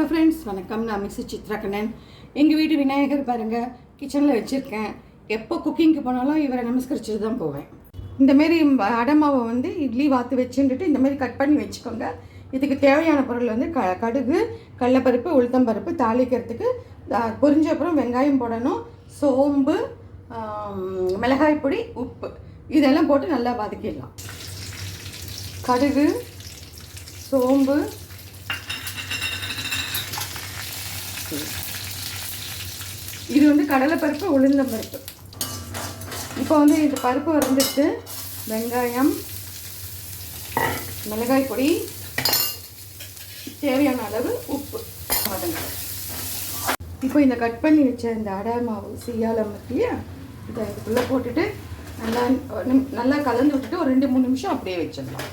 Hello friends, வணக்கம். நான் miss Chitra Kannan. எங்கள் வீட்டு விநாயகர் பாருங்கள், கிச்சனில் வச்சுருக்கேன். எப்போ குக்கிங்க்கு போனாலும் இவரை நமஸ்கரிச்சுட்டு தான் போவேன். இந்தமாரி அடை மாவை வந்து இட்லி வாத்து வச்சுட்டு இந்தமாரி கட் பண்ணி வச்சுக்கோங்க. இதுக்கு தேவையான பொருள் வந்து கடுகு, கடலைப்பருப்பு, உளுத்தம்பருப்பு, தாளிக்கிறதுக்கு பொரிஞ்ச அப்புறம் வெங்காயம் போடணும், சோம்பு, மிளகாய் பொடி, உப்பு இதெல்லாம் போட்டு நல்லா வதக்கிடலாம். கடுகு, சோம்பு, இது வந்து கடலைப்பருப்பு, உளுந்தம்பருப்பு. இப்போ வந்து இந்த பருப்பு வறுந்துட்டு வெங்காயம், மிளகாய் பொடி, தேவையான அளவு உப்பு வதங்கணும். இப்போ இந்த கட் பண்ணி வச்ச இந்த அடை மாவு செய்யாலம் இல்லையா, இதை இதுக்குள்ளே போட்டுட்டு நல்லா கலந்து விட்டுட்டு ஒரு 2-3 நிமிஷம் அப்படியே வச்சிடலாம்.